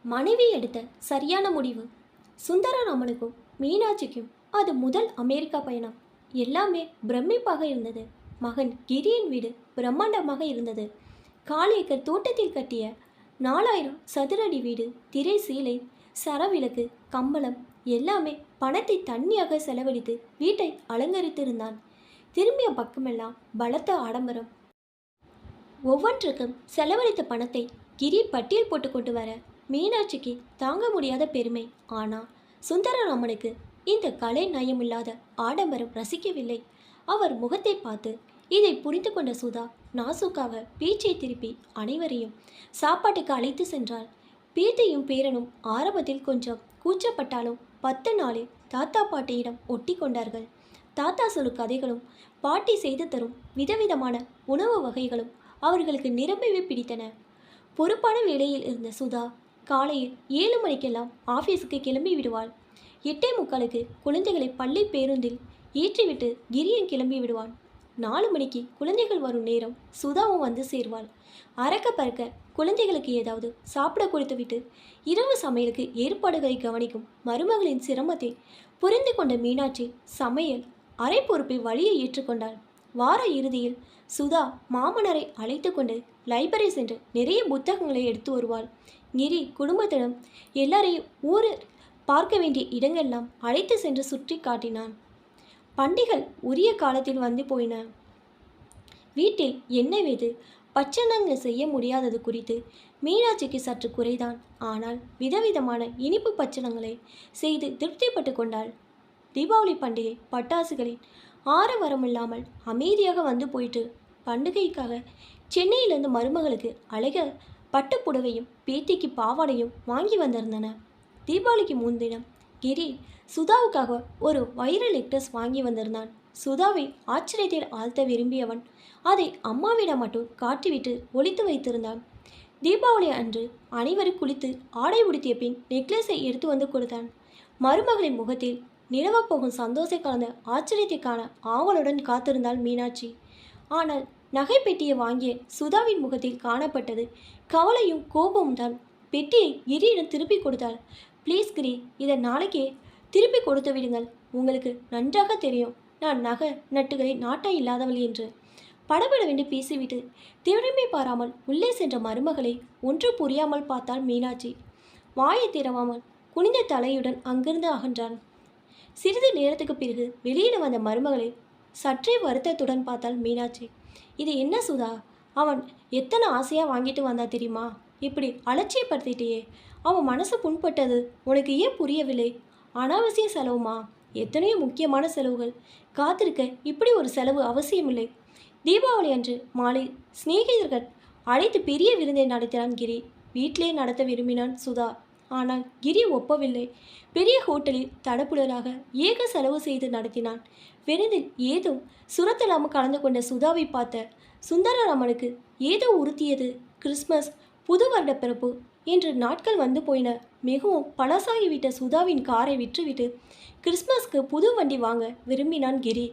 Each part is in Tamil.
மனைவி எடுத்த சரியான முடிவு. சுந்தரராமனுக்கும் மீனாட்சிக்கும் அது முதல் அமெரிக்கா பயணம். எல்லாமே பிரமிப்பாக இருந்தது. மகன் கிரியின் வீடு பிரம்மாண்டமாக இருந்தது. 4 ஏக்கர் தோட்டத்தில் கட்டிய 4000 சதுரடி வீடு, திரை சீலை, சரவிளக்கு, கம்பளம் எல்லாமே பணத்தை தண்ணியாக செலவழித்து வீட்டை அலங்கரித்திருந்தான். திரும்பிய பக்கமெல்லாம் பலத்த ஆடம்பரம். ஒவ்வொன்றுக்கும் செலவழித்த பணத்தை கிரி பட்டியல் போட்டு கொண்டு வர மீனாட்சிக்கு தாங்க முடியாத பெருமை. ஆனால் சுந்தரராமனுக்கு இந்த கலை நயமில்லாத ஆடம்பரம் ரசிக்கவில்லை. அவர் முகத்தை பார்த்து இதை புரிந்து கொண்ட சுதா நாசுக்காக பேச்சை திருப்பி அனைவரையும் சாப்பாட்டுக்கு அழைத்து சென்றாள். பேத்தியும் பேரனும் ஆரம்பத்தில் கொஞ்சம் கூச்சப்பட்டாலும் 10 நாளில் தாத்தா பாட்டியிடம் ஒட்டி கொண்டார்கள். தாத்தா சொல்லும் கதைகளும் பாட்டி செய்து தரும் விதவிதமான உணவு வகைகளும் அவர்களுக்கு நிரம்பவே பிடித்தன. பொறுப்பான வேலையில் இருந்த சுதா காலையில் 7 மணிக்கெல்லாம் ஆஃபீஸுக்கு கிளம்பி விடுவாள். 8:45க்கு குழந்தைகளை பள்ளி பேருந்தில் ஏற்றிவிட்டு கிரியும் கிளம்பி விடுவான். 4 மணிக்கு குழந்தைகள் வரும் நேரம் சுதாவும் வந்து சேர்வாள். அறக்க பறக்க குழந்தைகளுக்கு ஏதாவது சாப்பிட கொடுத்துவிட்டு இரவு சமையலுக்கு ஏற்பாடுகளை கவனிக்கும் மருமகளின் சிரமத்தை புரிந்து கொண்ட மீனாட்சி சமையல் அரை பொறுப்பை வழியை ஏற்றுக்கொண்டாள். வார இறுதியில் சுதா மாமனரை அழைத்து கொண்டு லைப்ரரி சென்று நிறைய புத்தகங்களை எடுத்து வருவாள். கிரி குடும்பத்திடம் எல்லாரையும் ஊரில் பார்க்க வேண்டிய இடங்கள்லாம் அழைத்து சென்று சுற்றி காட்டினான். பண்டிகள் உரிய காலத்தில் வந்து போயின. வீட்டில் என்ன வேது பச்சனங்க செய்ய முடியாதது குறித்து மீனாட்சிக்கு சற்று குறைதான். ஆனால் விதவிதமான இனிப்பு பச்சனங்களை செய்து திருப்திப்பட்டு கொண்டாள். தீபாவளி பண்டிகை பட்டாசுகளின் ஆரவாரமில்லாமல் அமைதியாக வந்து போயிட்டு பண்டிகைக்காக சென்னையிலிருந்து மருமகளுக்கு அழக பட்டுப்புடவையும் பேத்திக்கு பாவாடையும் வாங்கி வந்திருந்தன. தீபாவளிக்கு முன்தினம் கிரி சுதாவுக்காக ஒரு வைரல் நெக்லஸ் வாங்கி வந்திருந்தான். சுதாவை ஆச்சரியத்தில் ஆழ்த்த விரும்பியவன் அதை அம்மாவிடம் மட்டும் காட்டிவிட்டு ஒளித்து வைத்திருந்தான். தீபாவளி அன்று அனைவரும் குளித்து ஆடை உடுத்திய பின் நெக்லஸை எடுத்து வந்து கொடுத்தான். மருமகளின் முகத்தில் நிலவப்போகும் சந்தோஷம் கலந்த ஆச்சரியத்தை காண ஆவலுடன் காத்திருந்தாள் மீனாட்சி. ஆனால் நகை பெட்டியை வாங்கிய சுதாவின் முகத்தில் காணப்பட்டது கவலையும் கோபமும் தான். பெட்டியை கிரியிடம் திருப்பி கொடுத்தாள். ப்ளீஸ் கிரி, இதை நாளைக்கே திருப்பி கொடுத்து விடுங்கள். உங்களுக்கு நன்றாக தெரியும் நான் நகை நட்டுகளை நாட்டா இல்லாதவள் என்று. படபடவென்று பேசிவிட்டு திரும்பி பாராமல் உள்ளே சென்ற மருமகளை ஒன்று புரியாமல் பார்த்தாள் மீனாட்சி. வாயை திறவாமல் குனிந்த தலையுடன் அங்கிருந்து அகன்றான். சிறிது நேரத்துக்கு பிறகு வெளியில் வந்த மருமகளை சற்றே வருத்தத்துடன் பார்த்தாள் மீனாட்சி. இது என்ன சுதா, அவன் எத்தனை ஆசையாக வாங்கிட்டு வந்தா தெரியுமா? இப்படி அலட்சியப்படுத்திட்டே. அவன் மனசு புண்பட்டது உனக்கு ஏன் புரியவில்லை? அனாவசிய செலவுமா? எத்தனையோ முக்கியமான செலவுகள் காத்திருக்க இப்படி ஒரு செலவு அவசியமில்லை. தீபாவளி அன்று மாலை சிநேகிதர்கள் அழைத்து பெரிய விருந்தை நடத்தினான் கிரி. வீட்டிலே நடத்த விரும்பினான் சுதா. ஆனால் கிரி ஒப்பவில்லை. பெரிய ஹோட்டலில் தடப்புடலாக ஏக செலவு செய்து நடத்தினான். விருந்தில் ஏதோ சுரத்தலாமல் கலந்து கொண்ட சுதாவை பார்த்த சுந்தரராமனுக்கு ஏதோ உறுத்தியது. கிறிஸ்மஸ், புது வருட பிறப்பு என்று நாட்கள் வந்து போயின. மிகவும் பழசாகிவிட்ட சுதாவின் காரை விற்றுவிட்டு கிறிஸ்மஸ்க்கு புது வண்டி வாங்க விரும்பினான் கிரி.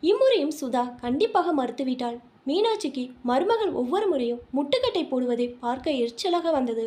இம்முறையும் சுதா கண்டிப்பாக மறுத்துவிட்டாள். மீனாட்சிக்கு மருமகள் ஒவ்வொரு முறையும் முட்டுக்கட்டை போடுவதை பார்க்க எரிச்சலாக வந்தது.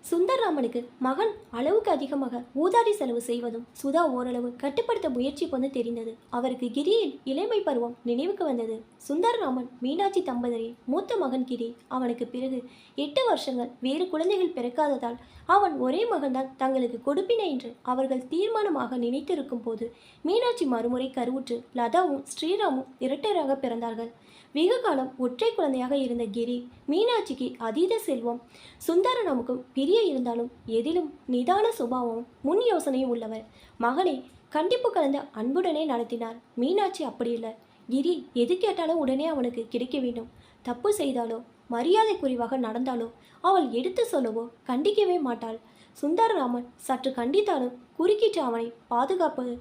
சுந்தரராமனுக்கு மகன் அளவுக்கு அதிகமாக ஊதாரி செலவு செய்வதும் சுதா ஓரளவு கட்டுப்படுத்த முயற்சிப்பது தெரிந்தது. அவருக்கு கிரியில் இளமை பருவம் நினைவுக்கு வந்தது. சுந்தரராமன் மீனாட்சி தம்பதியரின் மூத்த மகன் கிரி. அவனுக்கு பிறகு 8 வருஷங்கள் வேறு குழந்தைகள் பிறக்காததால் அவன் ஒரே மகன்தான் தங்களுக்கு கொடுப்பினை என்று அவர்கள் தீர்மானமாக நினைத்திருக்கும் போது மீனாட்சி மறுமுறை கருவுற்று லதாவும் ஸ்ரீராமும் இரட்டையராக பிறந்தார்கள். வெகு காலம் ஒற்றை குழந்தையாக இருந்த கிரி மீனாட்சிக்கு அதீத செல்வம். சுந்தரராமுக்கும் பிரிய இருந்தாலும் எதிலும் நிதான சுபாவமும் முன் யோசனையும் உள்ளவர். மகனை கண்டிப்பு கலந்த அன்புடனே நடத்தினார். மீனாட்சி அப்படி இல்லை. கிரி எது கேட்டாலும் உடனே அவனுக்கு கிடைக்க வேண்டும். தப்பு செய்தாலோ மரியாதை குறைவாக நடந்தாலோ அவள் எடுத்து சொல்லவோ கண்டிக்கவே மாட்டாள். சுந்தரராமன் சற்று கண்டித்தாலும் குறுக்கிட்டு அவனை பாதுகாப்பது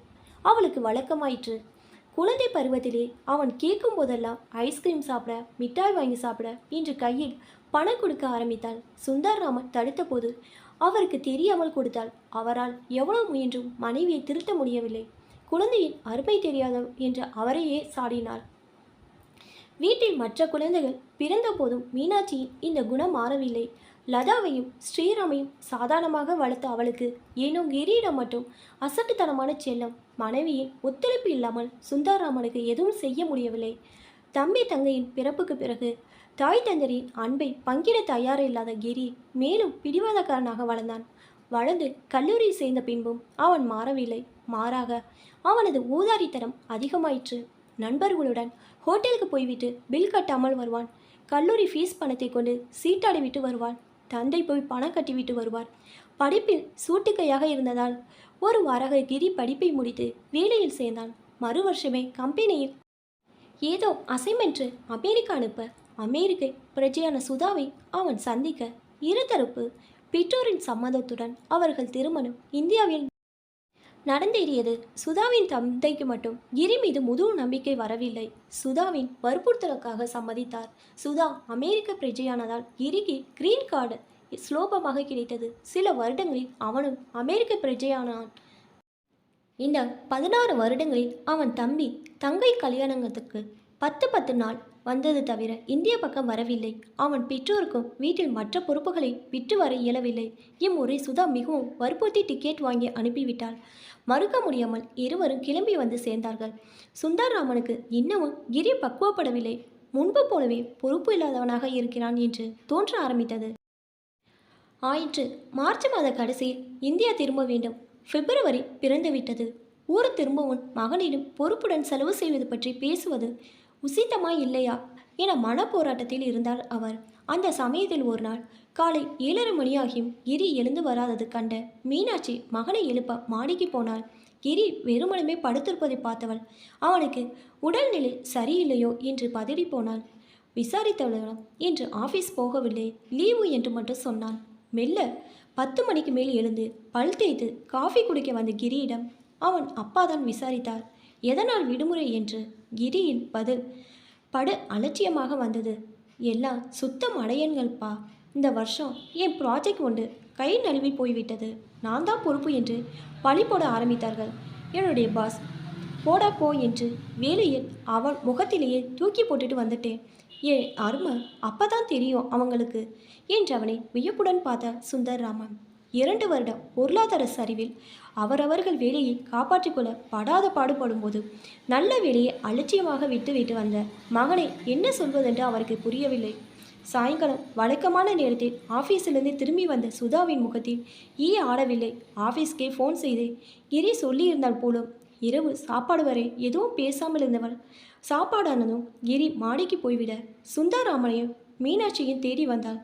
அவளுக்கு வழக்கமாயிற்று. குழந்தை பருவத்திலே அவன் கேட்கும் போதெல்லாம் ஐஸ்கிரீம் சாப்பிட, மிட்டாய் வாங்கி சாப்பிட இன்று கையில் பணம் கொடுக்க ஆரம்பித்தாள். சுந்தரராமன் தடுத்த போது அவருக்கு தெரியாமல் கொடுத்தாள். அவரால் எவ்வளவு முயன்றும் மனைவியை திருத்த முடியவில்லை. குழந்தையின் அருமை தெரியாத என்று அவரையே சாடினாள். வீட்டில் மற்ற குழந்தைகள் பிறந்த போதும் மீனாட்சியின் இந்த குணம் மாறவில்லை. லதாவையும் ஸ்ரீராமையும் சாதாரணமாக வளர்த்த அவளுக்கு ஏனோ கிரியிடம் மட்டும் அசட்டுத்தனமான செல்லம். மனைவியின் ஒத்துழைப்பு இல்லாமல் சுந்தரராமனுக்கு எதுவும் செய்ய முடியவில்லை. தம்பி தங்கையின் பிறப்புக்கு பிறகு தாய் தந்தரின் அன்பை பங்கிட தயாரில்லாத கிரி மேலும் பிடிவாதக்காரனாக வளர்ந்தான். வளர்ந்து கல்லூரி சேர்ந்த பின்பும் அவன் மாறவில்லை. மாறாக அவனது ஊதாரித்தனம் அதிகமாயிற்று. நண்பர்களுடன் ஹோட்டலுக்கு போய்விட்டு பில் கட்டாமல் வருவான். கல்லூரி ஃபீஸ் பணத்தை கொண்டு சீட்டாடி விட்டு வருவான். தந்தை போய் பணம் கட்டிவிட்டு வருவார். படிப்பில் சூட்டுக்கையாக இருந்ததால் ஒரு வாராக கிரி படிப்பை முடித்து வேலையில் சேர்ந்தான். மறு வருஷமே கம்பெனியில் ஏதோ அசைன்மென்ட் அமெரிக்கா அனுப்ப அமெரிக்க பிரஜையான சுதாவை அவன் சந்திக்க இருதரப்பு பெற்றோரின் சம்மதத்துடன் அவர்கள் திருமணம் இந்தியாவில் நடந்தேறியது. சுதாவின் தந்தைக்கு மட்டும் கிரி மீது முழு நம்பிக்கை வரவில்லை. சுதாவின் வற்புறுத்தலுக்காக சம்மதித்தார். சுதா அமெரிக்க பிரஜையானதால் கிரிக்கு கிரீன் கார்டு சுலபமாக கிடைத்தது. சில வருடங்களில் அவனும் அமெரிக்க பிரஜையானான். இந்த 16 வருடங்களில் அவன் தம்பி தங்கை கல்யாணத்துக்கு 10 நாள் வந்தது தவிர இந்திய பக்கம் வரவில்லை. அவன் பெற்றோருக்கும் வீட்டில் மற்ற பொறுப்புகளை விட்டு வர இயலவில்லை. இம்முறை சுதா மிகவும் வற்புறுத்தி டிக்கெட் வாங்கி அனுப்பிவிட்டாள். மறுக்க முடியாமல் இருவரும் கிளம்பி வந்து சேர்ந்தார்கள். சுந்தரராமனுக்கு இன்னமும் கிரி பக்குவப்படவில்லை. முன்பு போலவே பொறுப்பு இல்லாதவனாக இருக்கிறான் என்று தோன்ற ஆரம்பித்தது. ஆயிற்று. மார்ச் மாத கடைசியில் இந்தியா திரும்ப வேண்டும். பிப்ரவரி பிறந்துவிட்டது. ஊர் திரும்பவும் மகனிடம் பொறுப்புடன் செலவு செய்வது பற்றி பேசுவது உசித்தமா இல்லையா என மன போராட்டத்தில் இருந்தார் அவர். அந்த சமயத்தில் ஒரு நாள் காலை 7:30 மணியாகியும் கிரி எழுந்து வராதது கண்ட மீனாட்சி மகனை எழுப்ப மாடிக்கு போனாள். கிரி வெறுமனமே படுத்திருப்பதை பார்த்தவள் அவனுக்கு உடல்நிலை சரியில்லையோ என்று பதறி போனாள். விசாரித்தவளிடம் இன்று ஆஃபீஸ் போகவில்லை, லீவு என்று மட்டும் சொன்னான். மெல்ல 10 மணிக்கு மேல் எழுந்து பல் தேய்த்து காஃபி குடிக்க வந்த கிரியிடம் அவன் அப்பாதான் விசாரித்தார். எதனால் விடுமுறை என்று. கிரியின் பதில் படு அலட்சியமாக வந்தது. எல்லாம் சுத்தம் அடையன்கள்ப்பா. இந்த வருஷம் என் ப்ராஜெக்ட் ஒன்று கை நழுவி போய்விட்டது. நான் தான் பொறுப்பு என்று பழி போட ஆரம்பித்தார்கள். என்னுடைய பாஸ் போடா போ என்று வேலையில் அவன் முகத்திலேயே தூக்கி போட்டுட்டு வந்துட்டேன். ஏன் அருமை அப்பதான் தெரியும் அவங்களுக்கு என்று அவனை வியப்புடன் பார்த்த சுந்தரராமன். 2 வருடம் பொருளாதார சரிவில் அவரவர்கள் வேலையை காப்பாற்றிக்கொள்ள படாத பாடுபடும்போது நல்ல வேலையை அலட்சியமாக விட்டு வந்த மகனை என்ன சொல்வதென்று அவருக்கு புரியவில்லை. சாயங்காலம் வழக்கமான நேரத்தில் ஆஃபீஸிலிருந்து திரும்பி வந்த சுதாவின் முகத்தில் ஆடவில்லை. ஆஃபீஸ்க்கே ஃபோன் செய்து கிரி சொல்லியிருந்தால் போலும். இரவு சாப்பாடு வரை எதுவும் பேசாமல் இருந்தவள் சாப்பாடானதும் கிரி மாடிக்கு போய்விட சுந்தரராமனையும் மீனாட்சியும் தேடி வந்தாள்.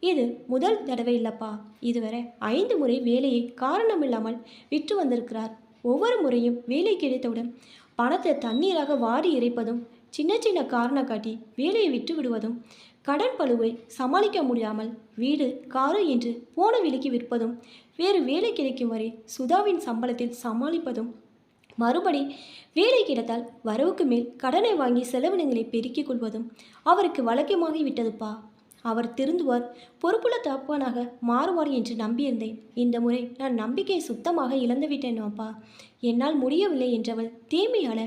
இது முதல் தடவை இல்லப்பா. இதுவரை 5 முறை வேலையை காரணமில்லாமல் விட்டு வந்திருக்கிறார். ஒவ்வொரு முறையும் வேலை கிடைத்தவுடன் பணத்தை தண்ணீராக வாரி இறைப்பதும், சின்ன சின்ன காரணம் காட்டி வேலையை விட்டு விடுவதும், கடன் பழுவை சமாளிக்க முடியாமல் வீடு காரு என்று போன விலைக்கு விற்பதும், வேறு வேலை கிடைக்கும் வரை சுதாவின் சம்பளத்தில் சமாளிப்பதும், மறுபடி வேலை கிடைத்தால் வரவுக்கு மேல் கடனை வாங்கி செலவினங்களை பெருக்கிக் கொள்வதும் அவருக்கு வழக்கமாகி விட்டதுப்பா. அவர் திருந்துவார், பொறுப்புள்ள தப்பானாக மாறுவார் என்று நம்பியிருந்தேன். இந்த முறை நான் நம்பிக்கையை சுத்தமாக இழந்துவிட்டேன் அப்பா. என்னால் முடியவில்லை என்றவள் தீமையால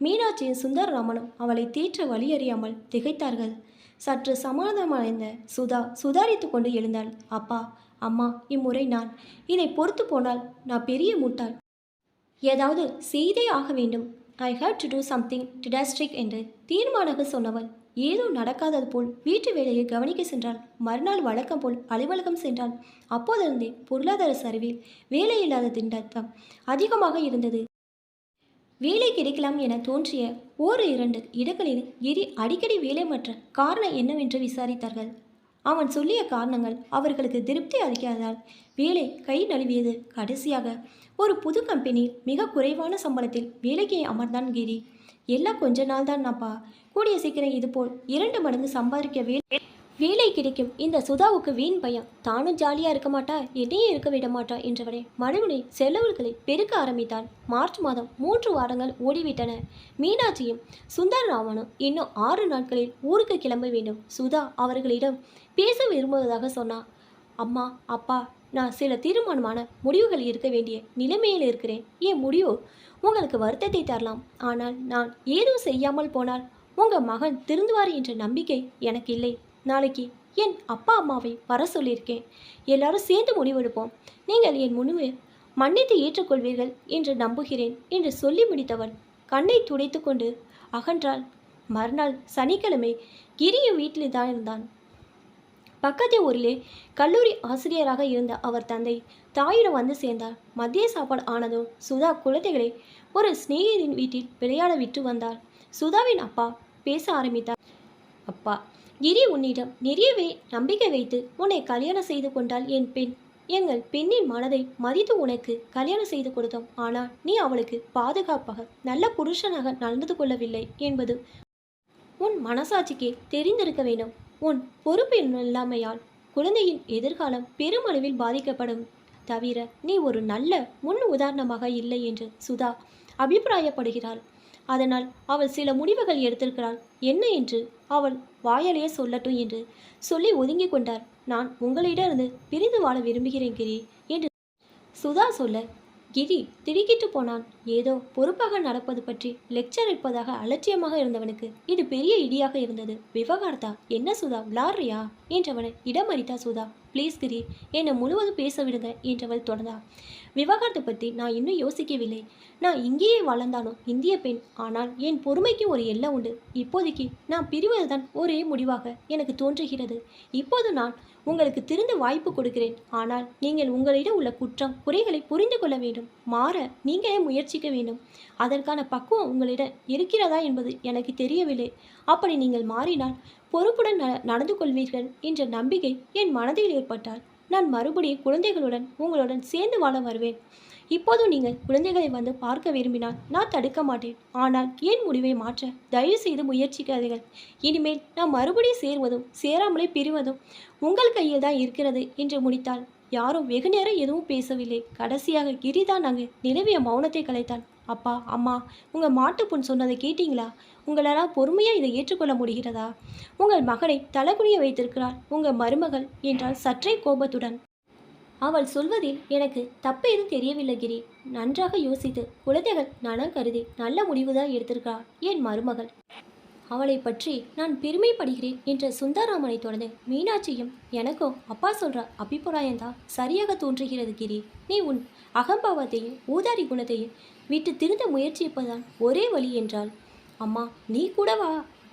மீனாட்சியும் சுந்தரராமனும் அவளை தேற்ற வழியறியாமல் திகைத்தார்கள். சற்று சமாதானமடைந்த சுதா சுதாரித்து கொண்டு எழுந்தாள். அப்பா அம்மா, இம்முறை நான் இதை பொறுத்து போனால் நான் பெரிய முட்டாள். ஏதாவது செய்தே ஆக வேண்டும். I have to do something drastic என்று தீர்மானமாக சொன்னவள் ஏதோ நடக்காதது போல் வீட்டு வேலையை கவனிக்க சென்றாள். மறுநாள் வழக்கம் போல் அலுவலகம் சென்றாள். அப்போதிருந்தே பொருளாதார சரிவில் வேலையில்லாத திண்டாட்டம் அதிகமாக இருந்தது. வேலை கிடைக்கலாம் என தோன்றிய 1-2 இடங்களில் கிரி அடிக்கடி வேலைமற்ற காரணம் என்னவென்று விசாரித்தார்கள். அவன் சொல்லிய காரணங்கள் அவர்களுக்கு திருப்தி அளிக்காததால் வேலை கை நழுவியது. கடைசியாக ஒரு புது கம்பெனியில் மிக குறைவான சம்பளத்தில் வேலைக்கு அமர்ந்தான் கிரி. எல்லாம் கொஞ்ச நாள் தான் அப்பா. கூடிய சீக்கிரம் இதுபோல் 2 மடங்கு சம்பாதிக்க வேலை கிடைக்கும். இந்த சுதாவுக்கு வீண் பயம். தானும் ஜாலியாக இருக்க மாட்டா, என்னையே இருக்க விட மாட்டா என்றவனே மறுபடி செலவுகளை பெருக்க ஆரம்பித்தான். மார்ச் மாதம் 3 வாரங்கள் ஓடிவிட்டன. மீனாட்சியும் சுந்தரராமனும் இன்னும் 6 நாட்களில் ஊருக்கு கிளம்ப வேண்டும். சுதா அவர்களிடம் பேச விரும்புவதாக சொன்னான். அம்மா அப்பா, நான் சில தீர்மானமான முடிவுகள் இருக்க வேண்டிய நிலைமையில் இருக்கிறேன். என் முடிவு உங்களுக்கு வருத்தத்தை தரலாம். ஆனால் நான் ஏதும் செய்யாமல் போனால் உங்கள் மகன் திருந்துவார் என்ற நம்பிக்கை எனக்கு இல்லை. நாளைக்கு என் அப்பா அம்மாவை வர சொல்லியிருக்கேன். எல்லாரும் சேர்ந்து முடிவெடுப்போம். நீங்கள் என் முன்னுமே மன்னித்து ஏற்றுக்கொள்வீர்கள் என்று நம்புகிறேன் என்று சொல்லி முடித்தவள் கண்ணை துடைத்து கொண்டு அகன்றாள். மறுநாள் சனிக்கிழமை கிரியும் வீட்டில் தான் இருந்தான். பக்கத்து ஊரிலே கல்லூரி ஆசிரியராக இருந்த அவர் தந்தை தாயிடம் வந்து சேர்ந்தார். மதிய சாப்பாடு ஆனதும் சுதா குழந்தைகளை ஒரு சிநேகிதின் வீட்டில் விளையாட விட்டு வந்தாள். சுதாவின் அப்பா பேச ஆரம்பித்தார். அப்பா, கிரி உன்னிடம் நிறையவே நம்பிக்கை வைத்து உன்னை கல்யாணம் செய்து கொண்டாள் என் பெண். எங்கள் பெண்ணின் மனதை மதித்து உனக்கு கல்யாணம் செய்து கொடுத்தோம். ஆனால் நீ அவளுக்கு பாதுகாப்பாக நல்ல புருஷனாக நடந்து கொள்ளவில்லை என்பது உன் மனசாட்சிக்கே தெரிந்திருக்க வேண்டும். உன் பொறுப்பு இல்லாமையால் குழந்தையின் எதிர்காலம் பெருமளவில் பாதிக்கப்படும். தவிர நீ ஒரு நல்ல முன் உதாரணமாக இல்லை என்று சுதா அபிப்பிராயப்படுகிறாள். அதனால் அவள் சில முடிவுகள் எடுத்திருக்கிறாள். என்ன என்று அவள் வாயாலேயே சொல்லட்டும் என்று சொல்லி ஒதுங்கி கொண்டார். நான் உங்களிடமிருந்து பிரிந்து வாழ விரும்புகிறேன் கிரி என்று சுதா சொல்ல கிரி திடுக்கிட்டு போனான். ஏதோ பொறுப்பாக நடப்பது பற்றி லெக்சர் இருப்பதாக அலட்சியமாக இருந்தவனுக்கு இது பெரிய இடியாக இருந்தது. விவகாரத்தா என்ன சுதா, விளாடுறியா என்றவனை இடமறித்தா சுதா. ப்ளீஸ் கிரி, என்னை முழுவதும் பேச விடுங்க என்றவள் தொடர்ந்தாள். விவகாரத்தை பற்றி நான் இன்னும் யோசிக்கவில்லை. நான் இங்கேயே வளர்ந்தாலும் இந்திய பெண். ஆனால் என் பொறுமைக்கு ஒரு எல்லை உண்டு. இப்போதைக்கு நான் பிரிவதுதான் ஒரே முடிவாக எனக்கு தோன்றுகிறது. இப்போது நான் உங்களுக்கு திருந்த வாய்ப்பு கொடுக்கிறேன். ஆனால் நீங்கள் உங்களிடம் உள்ள குற்றம் குறைகளை புரிந்து கொள்ள வேண்டும். மாற நீங்களே முயற்சிக்க வேண்டும். அதற்கான பக்குவம் உங்களிடம் இருக்கிறதா என்பது எனக்கு தெரியவில்லை. அப்படி நீங்கள் மாறினால் பொறுப்புடன் நடந்து கொள்வீர்கள் என்ற நம்பிக்கை என் மனதில் ஏற்பட்டால் நான் மறுபடியும் குழந்தைகளுடன் உங்களுடன் சேர்ந்து வாழ வருவேன். இப்போது நீங்கள் குழந்தைகளை வந்து பார்க்க விரும்பினால் நான் தடுக்க மாட்டேன். ஆனால் என் முடிவை மாற்ற தயவு செய்து முயற்சிக்காதீர்கள். இனிமேல் நான் மறுபடியும் சேர்வதும் சேராமலே பிரிவதும் உங்கள் கையில் தான் இருக்கிறது என்று முடித்தாள். யாரும் வெகு நேரம் எதுவும் பேசவில்லை. கடைசியாக கிரிதான் அங்கு நிலவிய மௌனத்தை கலைத்தான். அப்பா, அம்மா, உங்கள் மாட்டுப்புண் சொன்னதை கேட்டீங்களா? உங்களால் பொறுமையாக இதை ஏற்றுக்கொள்ள முடிகிறதா? உங்கள் மகனை தலைகுனிய வைத்திருக்கிறாள் உங்கள் மருமகள் என்றால் சற்றே கோபத்துடன். அவள் சொல்வதில் எனக்கு தப்பு எதுவும் தெரியவில்லை கிரி. நன்றாக யோசித்து குழந்தைகள் நலம் கருதி நல்ல முடிவுதான் எடுத்திருக்கிறாள் என் மருமகள். அவளை பற்றி நான் பெருமைப்படுகிறேன் என்ற சுந்தராமனை தொடர்ந்து மீனாட்சியும் எனக்கும் அப்பா சொல்கிற அபிப்பிராயம்தான் சரியாக தோன்றுகிறது கிரி. நீ உன் அகம்பாவத்தையும் ஊதாரி குணத்தையும் விட்டு திருந்த முயற்சிப்பதுதான் ஒரே வழி என்றாள். அம்மா, நீ கூடவா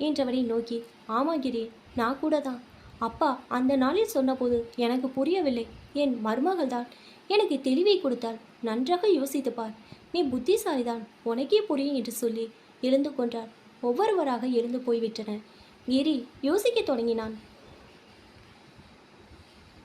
என்றவனை நோக்கி, ஆமா கிரி, நான் கூட தான். அப்பா அந்த நாளில் சொன்னபோது எனக்கு புரியவில்லை. என் மருமகள்தான் எனக்கு தெளிவை கொடுத்தாள். நன்றாக யோசித்து பார், நீ புத்திசாலிதான், உனக்கே புரியும் என்று சொல்லி எழுந்து கொண்டார். ஒவ்வொருவராக எழுந்து போய்விட்டனர். கிரி யோசிக்க தொடங்கினான்.